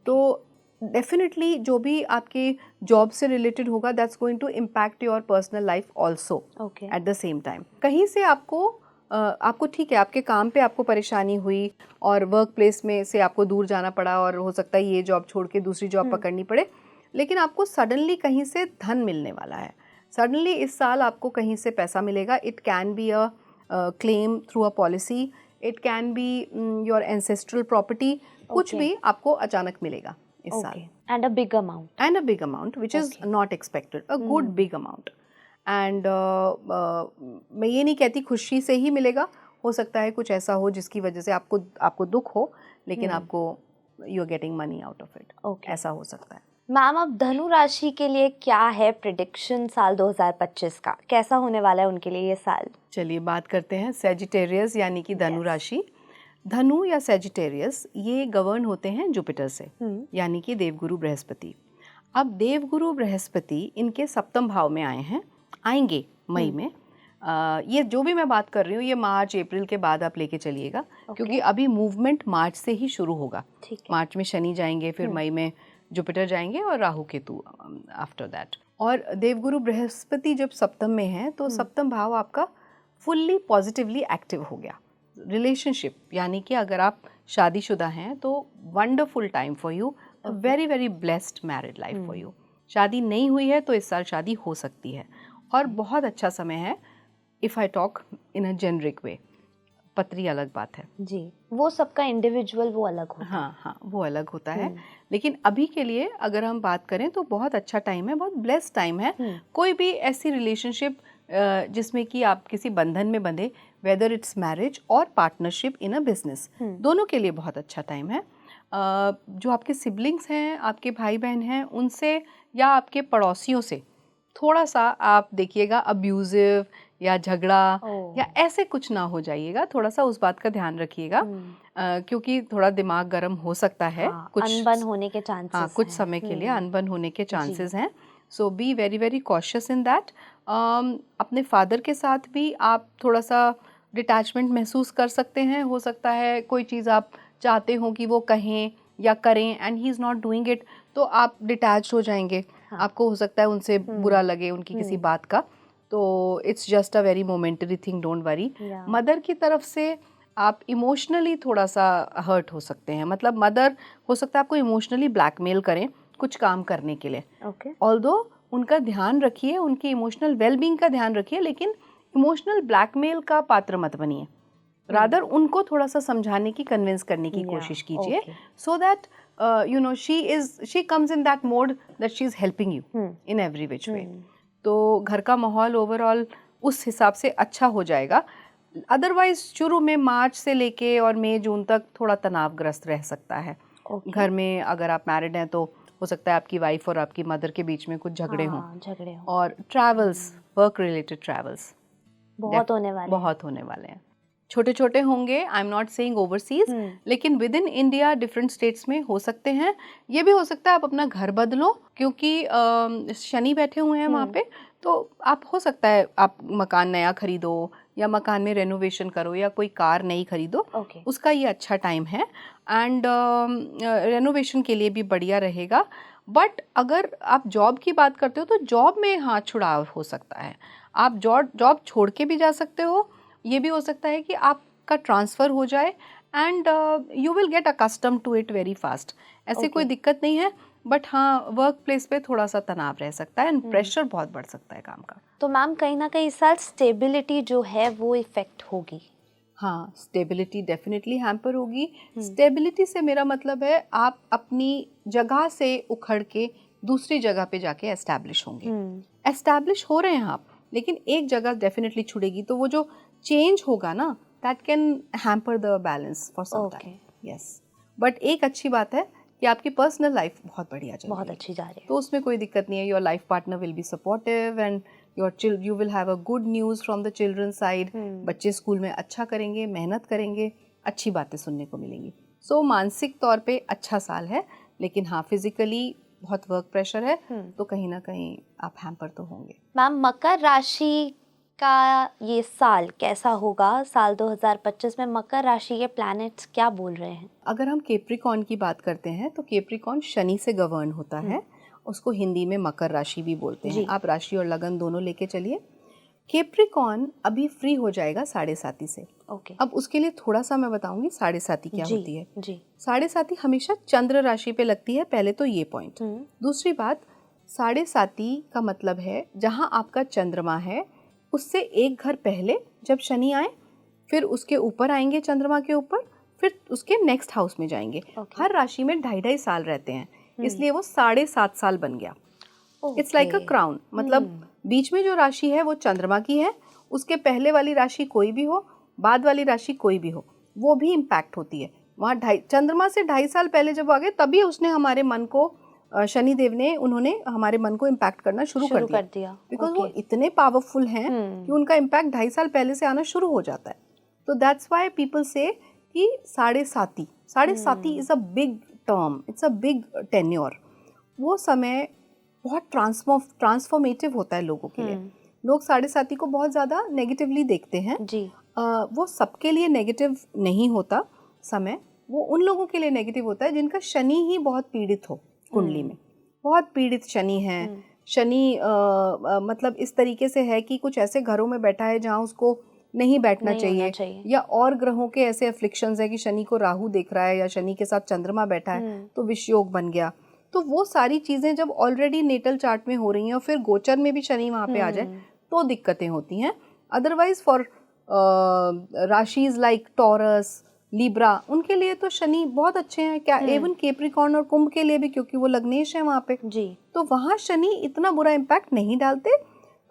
तो डेफिनेटली जो भी आपके जॉब से रिलेटेड होगा, that's going to impact your personal life also at the same time. कहीं से आपको ठीक है, आपके काम पे आपको परेशानी हुई और वर्क प्लेस में से आपको दूर जाना पड़ा, और हो सकता है ये जॉब छोड़ के दूसरी जॉब पकड़नी पड़े, लेकिन आपको सडनली कहीं से धन मिलने वाला है. सडनली इस साल आपको कहीं से पैसा मिलेगा. It can be a claim through a policy, it can be your ancestral property, कुछ Okay. भी आपको अचानक मिलेगा इस साल. Okay. And a big amount. And a big amount which is Okay. not expected, a good big amount. And मैं ये नहीं कहती खुशी से ही मिलेगा, हो सकता है कुछ ऐसा हो जिसकी वजह से आपको दुख हो, लेकिन आपको you are getting money out of it. Okay. ऐसा हो सकता है. मैम, अब धनु राशि के लिए क्या है प्रिडिक्शन साल 2025 का? कैसा होने वाला है उनके लिए ये साल? चलिए बात करते हैं सेजिटेरियस यानी कि धनु राशि. धनु या सेजिटेरियस ये गवर्न होते हैं जुपिटर से, यानी कि देवगुरु बृहस्पति. अब देवगुरु बृहस्पति इनके सप्तम भाव में आएंगे मई में. ये जो भी मैं बात कर रही हूँ ये मार्च अप्रैल के बाद आप लेके चलिएगा, क्योंकि अभी मूवमेंट मार्च से ही शुरू होगा. मार्च में शनि जाएंगे, फिर मई में जुपिटर जाएंगे और राहु केतु आफ्टर दैट. और देवगुरु बृहस्पति जब सप्तम में है तो सप्तम भाव आपका फुल्ली पॉजिटिवली एक्टिव हो गया. रिलेशनशिप यानी कि अगर आप शादीशुदा हैं तो wonderful time for you, very very blessed married life for you. शादी नहीं हुई है तो इस साल शादी हो सकती है और बहुत अच्छा समय है. If I talk in a generic way, पत्री अलग बात है जी, वो सबका इंडिविजुअल वो अलग होता है. हाँ, वो अलग होता है. लेकिन अभी के लिए अगर हम बात करें तो बहुत अच्छा टाइम है, बहुत ब्लेस्ड टाइम है. कोई भी ऐसी रिलेशनशिप जिसमें कि आप किसी बंधन में बंधे, वेदर इट्स मैरिज और पार्टनरशिप इन अ बिजनेस, दोनों के लिए बहुत अच्छा टाइम है. जो आपके सिबलिंग्स हैं, आपके भाई बहन हैं, उनसे या आपके पड़ोसियों से थोड़ा सा आप देखिएगा अब्यूजिव या झगड़ा या ऐसे कुछ ना हो जाइएगा. थोड़ा सा उस बात का ध्यान रखिएगा, क्योंकि थोड़ा दिमाग गर्म हो सकता है. कुछ अनबन होने के चांसेस कुछ समय के लिए अनबन होने के चांसेस हैं. So be very very cautious in that. अपने फादर के साथ भी आप थोड़ा सा डिटैचमेंट महसूस कर सकते हैं. हो सकता है कोई चीज़ आप चाहते हो कि वो कहें या करें and he is not doing it, तो आप डिटैच हो जाएंगे. आपको हो सकता है उनसे बुरा लगे उनकी किसी बात का, तो it's just a very momentary thing, don't worry. Mother की तरफ से आप इमोशनली थोड़ा सा हर्ट हो सकते हैं. मतलब मदर हो सकता है आपको इमोशनली ब्लैकमेल करें कुछ काम करने के लिए. ऑल्दो उनका ध्यान रखिए, उनकी इमोशनल वेलबींग का ध्यान रखिए, लेकिन इमोशनल ब्लैकमेल का पात्र मत बनिए. रादर उनको थोड़ा सा समझाने की, कन्विंस करने की कोशिश कीजिए, so that you know she comes in that mode that she is helping you in every which way. तो घर का माहौल ओवरऑल उस हिसाब से अच्छा हो जाएगा. अदरवाइज शुरू में मार्च से लेके और मई जून तक थोड़ा तनावग्रस्त रह सकता है. घर में अगर आप मैरिड हैं तो हो सकता है आपकी वाइफ और आपकी मदर के बीच में कुछ झगड़े हों. और ट्रैवल्स, वर्क रिलेटेड ट्रैवल्स बहुत होने वाले हैं. छोटे छोटे होंगे, I am not saying overseas, लेकिन within India different states में हो सकते हैं. ये भी हो सकता है आप अपना घर बदलो, क्योंकि शनि बैठे हुए हैं वहाँ पे, तो आप हो सकता है आप मकान नया खरीदो या मकान में रेनोवेशन करो या कोई कार नई खरीदो. उसका ये अच्छा टाइम है एंड रेनोवेशन के लिए भी बढ़िया रहेगा. बट अगर आप जॉब की बात करते हो तो जॉब में हाथ छुड़ाव हो सकता है. आप जॉब छोड़ के भी जा सकते हो. ये भी हो सकता है कि आपका ट्रांसफ़र हो जाए and you will get accustomed to it very fast. ऐसे कोई दिक्कत नहीं है, बट हाँ वर्क प्लेस पे थोड़ा सा तनाव रह सकता है एंड प्रेशर बहुत बढ़ सकता है काम का. तो मैम कहीं ना कहीं इस साल स्टेबिलिटी जो है वो इफेक्ट होगी. हाँ, स्टेबिलिटी डेफिनेटली हैम्पर होगी. स्टेबिलिटी से मेरा मतलब है आप अपनी जगह से उखड़ के दूसरी जगह पे जाके एस्टैब्लिश होंगे. एस्टैब्लिश हो रहे हैं आप, लेकिन एक जगह डेफिनेटली छूटेगी, तो वो जो चेंज होगा ना, that can hamper the balance for some time. Yes, but एक अच्छी बात है कि आपकी पर्सनल लाइफ बहुत बढ़िया चल रही है, बहुत अच्छी जा रही है, तो उसमें कोई दिक्कत नहीं है. Your life partner will be supportive and you will have a good news from the children side. बच्चे स्कूल में अच्छा करेंगे, मेहनत करेंगे, अच्छी बातें सुनने को मिलेंगी. सो मानसिक तौर पे अच्छा साल है, लेकिन हाँ फिजिकली बहुत वर्क प्रेशर है, तो कहीं ना कहीं आप हैम्पर तो होंगे. मैम मकर राशि का ये साल कैसा होगा? साल 2025 में मकर राशि के प्लैनेट्स क्या बोल रहे हैं? अगर हम केप्रिकॉन की बात करते हैं तो केप्रिकॉन शनि से गवर्न होता है. उसको हिंदी में मकर राशि भी बोलते हैं. आप राशि और लगन दोनों लेके चलिए. केप्रिकॉन अभी फ्री हो जाएगा 7.5 से. अब उसके लिए थोड़ा सा मैं बताऊंगी 7.5 क्या होती है. 7.5 हमेशा चंद्र राशि पे लगती है. पहले तो ये पॉइंट. दूसरी बात, 7.5 का मतलब है जहाँ आपका चंद्रमा है उससे एक घर पहले जब शनि आए फिर उसके ऊपर आएंगे चंद्रमा के ऊपर, फिर उसके नेक्स्ट हाउस में जाएंगे। हर राशि में 2.5 साल रहते हैं, इसलिए वो 7.5 साल बन गया। इट्स लाइक अ क्राउन, मतलब बीच में जो राशि है वो चंद्रमा की है, उसके पहले वाली राशि कोई भी हो, बाद वाली राशि कोई भी हो, वो भी इम्पैक्ट होती है। वहाँ चंद्रमा से 2.5 साल पहले जब आ गए तभी उसने हमारे मन को, शनि देव ने, उन्होंने हमारे मन को इम्पैक्ट करना शुरू कर दिया। बिकॉज वो इतने पावरफुल हैं कि उनका इम्पैक्ट 2.5 साल पहले से आना शुरू हो जाता है। तो दैट्स वाई पीपल से कि 7.5 is a big term, it's a big tenure. वो समय बहुत ट्रांसफॉर्मेटिव होता है लोगों के लिए। लोग 7.5 को बहुत ज़्यादा नेगेटिवली देखते हैं जी। वो सबके लिए नेगेटिव नहीं होता समय, वो उन लोगों के लिए नेगेटिव होता है जिनका शनि ही बहुत पीड़ित हो, कुंडली में बहुत पीड़ित शनि है। शनि मतलब इस तरीके से है कि कुछ ऐसे घरों में बैठा है जहाँ उसको नहीं बैठना चाहिए, या और ग्रहों के ऐसे अफ्लिक्शंस है कि शनि को राहु देख रहा है या शनि के साथ चंद्रमा बैठा है तो विषयोग बन गया। तो वो सारी चीज़ें जब ऑलरेडी नेटल चार्ट में हो रही हैं और फिर गोचर में भी शनि वहाँ पे आ जाए तो दिक्कतें होती हैं। Otherwise for राशिज like taurus, Libra, उनके लिए तो शनि बहुत अच्छे हैं। क्या एवन कैप्रिकॉर्न और कुंभ के लिए भी, क्योंकि वो लग्नेश है वहाँ पे जी, तो वहाँ शनि इतना बुरा इम्पैक्ट नहीं डालते।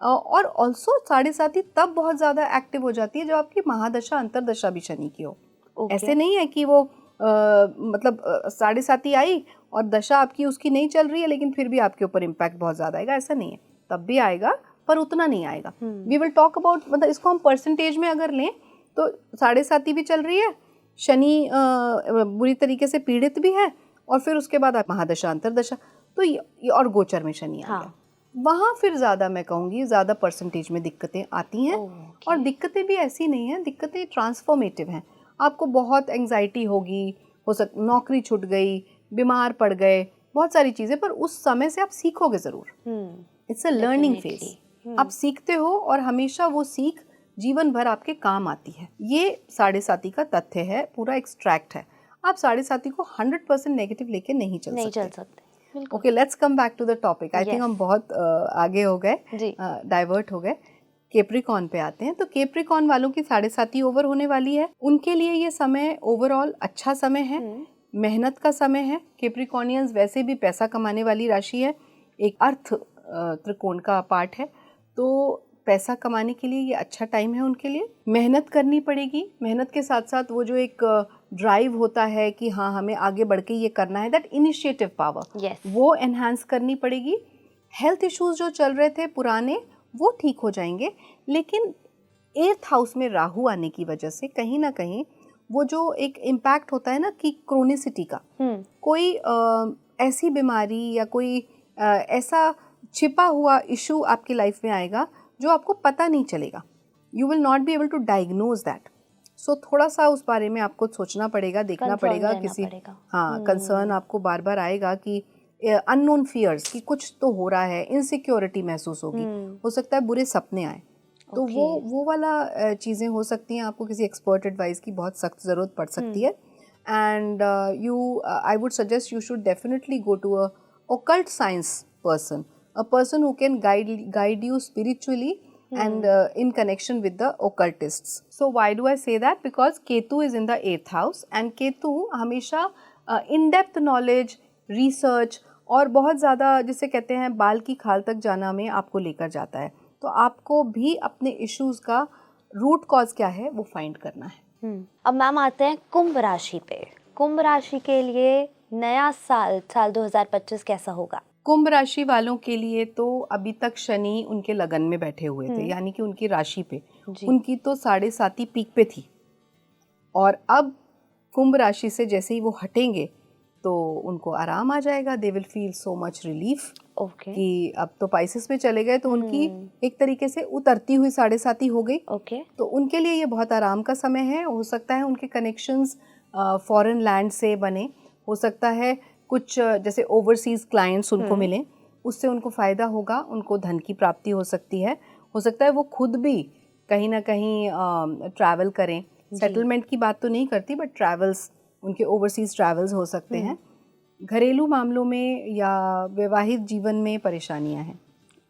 और ऑल्सो 7.5 तब बहुत ज़्यादा एक्टिव हो जाती है जब आपकी महादशा अंतरदशा भी शनि की हो। ऐसे नहीं है कि वो मतलब 7.5 आई और दशा आपकी उसकी नहीं चल रही है लेकिन फिर भी आपके ऊपर इम्पैक्ट बहुत ज़्यादा आएगा, ऐसा नहीं है। तब भी आएगा पर उतना नहीं आएगा। वी विल टॉक अबाउट, मतलब इसको हम परसेंटेज में अगर लें तो 7.5 भी चल रही है, शनि बुरी तरीके से पीड़ित भी है, और फिर उसके बाद महादशा अंतरदशा, तो और गोचर में शनि आ गया, वहाँ फिर ज़्यादा, मैं कहूँगी ज़्यादा परसेंटेज में दिक्कतें आती हैं। और दिक्कतें भी ऐसी नहीं हैं, दिक्कतें ट्रांसफॉर्मेटिव हैं। आपको बहुत एंग्जाइटी होगी, नौकरी छूट गई, बीमार पड़ गए, बहुत सारी चीज़ें, पर उस समय से आप सीखोगे ज़रूर। It's a learning phase. आप सीखते हो और हमेशा वो सीख जीवन भर आपके काम आती है। ये 7.5 का तथ्य है, पूरा एक्सट्रैक्ट है। आप 7.5 को 100% नेगेटिव लेके नहीं चल सकते। Okay, let's come back to the topic. I think हम बहुत आगे हो गए, डाइवर्ट हो गए। कैप्रिकॉर्न पे आते हैं। तो कैप्रिकॉर्न वालों की 7.5 ओवर होने वाली है। उनके लिए ये समय ओवरऑल अच्छा समय है, मेहनत का समय है। कैप्रिकॉर्नियंस वैसे भी पैसा कमाने वाली राशि है, एक अर्थ त्रिकोण का पार्ट है, तो पैसा कमाने के लिए ये अच्छा टाइम है उनके लिए। मेहनत करनी पड़ेगी, मेहनत के साथ साथ वो जो एक ड्राइव होता है कि हाँ हमें आगे बढ़ के ये करना है, दैट इनिशिएटिव पावर, वो एनहांस करनी पड़ेगी। हेल्थ इश्यूज जो चल रहे थे पुराने वो ठीक हो जाएंगे, लेकिन 8th हाउस में राहु आने की वजह से कहीं ना कहीं वो जो एक इम्पैक्ट होता है ना कि क्रोनिसिटी का, कोई ऐसी बीमारी या कोई ऐसा छिपा हुआ इशू आपकी लाइफ में आएगा जो आपको पता नहीं चलेगा। You will not be able to diagnose that. So थोड़ा सा उस बारे में आपको सोचना पड़ेगा, देखना पड़ेगा, हाँ कंसर्न आपको बार बार आएगा कि अननोन फियर्स कि कुछ तो हो रहा है, इनसिक्योरिटी महसूस होगी, हो सकता है बुरे सपने आए, तो वो वाला चीज़ें हो सकती हैं। आपको किसी एक्सपर्ट एडवाइस की बहुत सख्त ज़रूरत पड़ सकती है। And I would suggest you should definitely go to a occult science person, a person who can guide you spiritually and in connection with the occultists. So why do I say that? Because Ketu is in the 8th house and Ketu हमेशा in depth knowledge, research और बहुत ज़्यादा जिसे कहते हैं बाल की खाल तक जाना में आपको लेकर जाता है। तो आपको भी अपने इश्यूज का रूट कॉज क्या है वो फाइंड करना है। अब मैम आते हैं कुंभ राशि पे। कुंभ राशि के लिए नया साल 2025 कैसा होगा? कुंभ राशि वालों के लिए तो अभी तक शनि उनके लगन में बैठे हुए थे, यानी कि उनकी राशि पे, उनकी तो 7.5 पीक पे थी, और अब कुंभ राशि से जैसे ही वो हटेंगे तो उनको आराम आ जाएगा। They will feel so much relief कि अब तो पाइसेस में चले गए, तो उनकी एक तरीके से उतरती हुई 7.5 हो गई। तो उनके लिए ये बहुत आराम का समय है। हो सकता है उनके कनेक्शंस फॉरेन लैंड से बने, हो सकता है कुछ जैसे ओवरसीज क्लाइंट्स उनको मिलें, उससे उनको फ़ायदा होगा, उनको धन की प्राप्ति हो सकती है। हो सकता है वो खुद भी कहीं ना कहीं ट्रैवल करें। सेटलमेंट की बात तो नहीं करती, बट ट्रैवल्स, उनके ओवरसीज ट्रैवल्स हो सकते हैं। घरेलू मामलों में या वैवाहिक जीवन में परेशानियां हैं,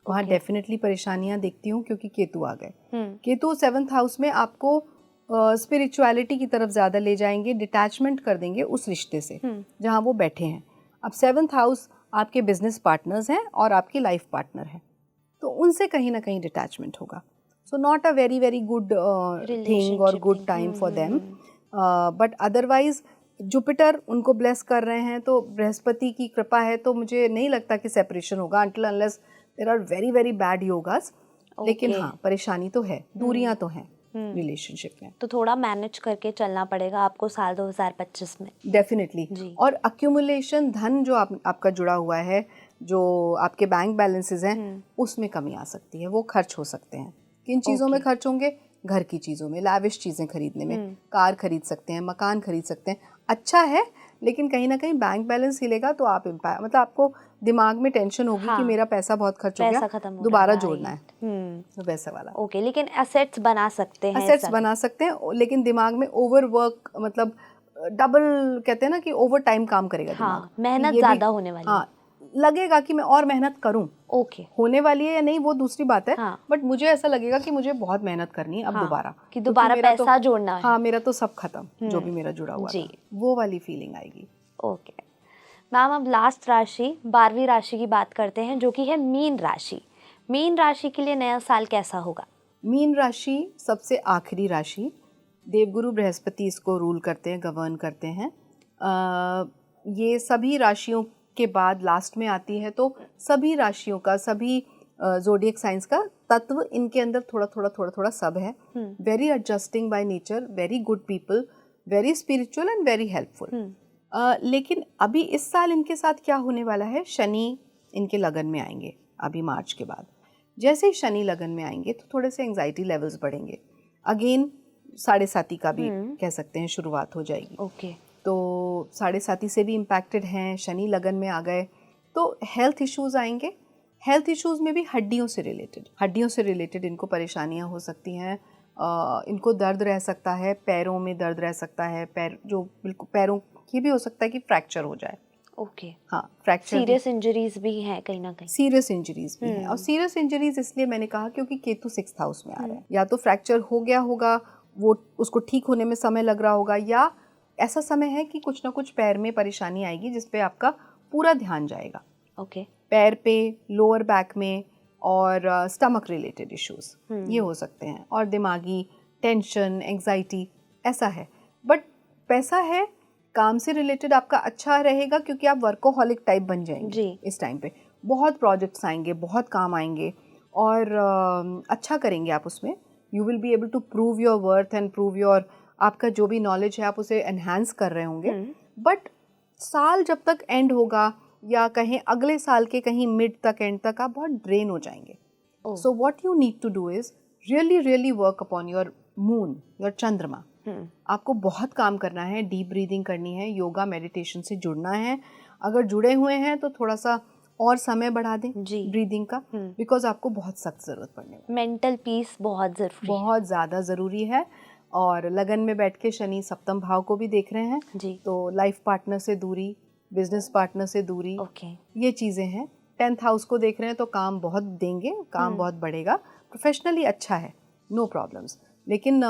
वहाँ डेफिनेटली परेशानियां देखती हूँ, क्योंकि केतु आ गए। केतु 7th हाउस में आपको स्पिरिचुअलिटी की तरफ ज़्यादा ले जाएंगे, डिटैचमेंट कर देंगे उस रिश्ते से जहाँ वो बैठे हैं। अब 7th हाउस आपके बिजनेस पार्टनर्स हैं और आपकी लाइफ पार्टनर हैं, तो उनसे कहीं ना कहीं डिटैचमेंट होगा। So not a very very good thing और good time for them, but otherwise Jupiter उनको ब्लेस कर रहे हैं, तो बृहस्पति की कृपा है, तो मुझे नहीं लगता कि सेपरेशन होगा until unless there are very very bad yogas. लेकिन हाँ, परेशानी तो है, दूरियां तो हैं रिलेशनशिप में, तो थोड़ा मैनेज करके चलना पड़ेगा आपको साल 2025 में डेफिनेटली। और अक्यूमुलेशन, धन जो आपका जुड़ा हुआ है, जो आपके बैंक बैलेंसेस हैं, उसमें कमी आ सकती है, वो खर्च हो सकते हैं। किन चीज़ों में खर्च होंगे? घर की चीज़ों में, लैविश चीज़ें खरीदने में, कार खरीद सकते हैं, मकान खरीद सकते हैं, अच्छा है। लेकिन कहीं ना कहीं बैंक बैलेंस हिलेगा तो आप मतलब आपको दिमाग में टेंशन होगी कि मेरा पैसा बहुत खर्च हो गया, दोबारा जोड़ना है, तो वैसा वाला। ओके, लेकिन एसेट्स बना सकते हैं, एसेट्स बना सकते हैं, लेकिन दिमाग में ओवर वर्क, मतलब डबल कहते हैं ना कि ओवर टाइम काम करेगा दिमाग, मेहनत ज़्यादा होने वाली है। हाँ, लगेगा कि मैं और मेहनत करूं। ओके, होने वाली है या नहीं वो दूसरी बात है, बट मुझे ऐसा लगेगा कि मुझे बहुत मेहनत करनी है अब दोबारा, कि दोबारा पैसा जोड़ना है। हाँ, मेरा तो सब खत्म, जो भी मेरा जुड़ा हुआ था, वो वाली फीलिंग आएगी। ओके मैम, अब लास्ट राशि 12वीं राशि की बात करते हैं, जो कि है मीन राशि। मीन राशि के लिए नया साल कैसा होगा? मीन राशि सबसे आखिरी राशि, देवगुरु बृहस्पति इसको रूल करते हैं, गवर्न करते हैं। ये सभी राशियों के बाद लास्ट में आती है, तो सभी राशियों का, सभी ज़ोडिएक साइंस का तत्व इनके अंदर थोड़ा सब है। Very adjusting by nature, very good people, very spiritual and very helpful. लेकिन अभी इस साल इनके साथ क्या होने वाला है, शनि इनके लगन में आएंगे अभी मार्च के बाद। जैसे ही शनि लगन में आएंगे तो थोड़े से एंजाइटी लेवल्स बढ़ेंगे। अगेन 7.5 का भी कह सकते हैं शुरुआत हो जाएगी। ओके, तो 7.5 से भी इम्पैक्टेड हैं, शनि लगन में आ गए तो हेल्थ इश्यूज आएंगे। हेल्थ इश्यूज में भी हड्डियों से रिलेटेड इनको परेशानियां हो सकती हैं। इनको दर्द रह सकता है, पैरों में दर्द रह सकता है, पैर जो बिल्कुल पैरों की भी हो सकता है कि फ्रैक्चर हो जाए। ओके, हाँ, फ्रैक्चर, सीरियस इंजरीज भी हैं कहीं ना कहीं। सीरियस इंजरीज भी हैं, और सीरियस इंजरीज इसलिए मैंने कहा क्योंकि केतु 6th हाउस में आ रहा है। या तो फ्रैक्चर हो गया होगा, वो उसको ठीक होने में समय लग रहा होगा, या ऐसा समय है कि कुछ ना कुछ पैर में परेशानी आएगी जिसपे आपका पूरा ध्यान जाएगा। ओके, पैर पे, लोअर बैक में, और स्टमक रिलेटेड इश्यूज ये हो सकते हैं, और दिमागी टेंशन, एंजाइटी, ऐसा है। बट पैसा है, काम से रिलेटेड आपका अच्छा रहेगा क्योंकि आप वर्कोहॉलिक टाइप बन जाएंगे इस टाइम पे। बहुत प्रोजेक्ट्स आएंगे, बहुत काम आएंगे, और अच्छा करेंगे आप उसमें। You will be able to prove your worth and prove your, आपका जो भी नॉलेज है आप उसे एनहांस कर रहे होंगे। बट साल जब तक एंड होगा, या कहीं अगले साल के कहीं मिड तक, एंड तक, आप बहुत ड्रेन हो जाएंगे। So what you need to do is really work upon your moon, your Chandrama. आपको बहुत काम करना है, डीप ब्रीदिंग करनी है, योगा मेडिटेशन से जुड़ना है। अगर जुड़े हुए हैं तो थोड़ा सा और समय बढ़ा दें ब्रीदिंग का, बिकॉज आपको बहुत सख्त जरूरत पड़ने वाली है। मेंटल पीस बहुत जरूरी, बहुत ज़्यादा ज़रूरी है। और लगन में बैठ के शनि 7th भाव को भी देख रहे हैं जी, तो लाइफ पार्टनर से दूरी, बिजनेस पार्टनर से दूरी, ये चीज़ें हैं। 10th हाउस को देख रहे हैं तो काम बहुत देंगे, काम बहुत बढ़ेगा। प्रोफेशनली अच्छा है, नो प्रॉब्लम्स। लेकिन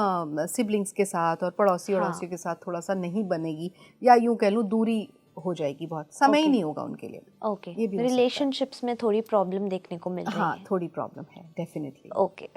सिबलिंग्स के साथ और पड़ोसी अड़ोसियों के साथ थोड़ा सा नहीं बनेगी, या यूं कह लूँ दूरी हो जाएगी, बहुत समय ही नहीं होगा उनके लिए। ओके, रिलेशनशिप्स में थोड़ी प्रॉब्लम देखने को मिल रही है। हाँ, थोड़ी प्रॉब्लम है डेफिनेटली। ओके,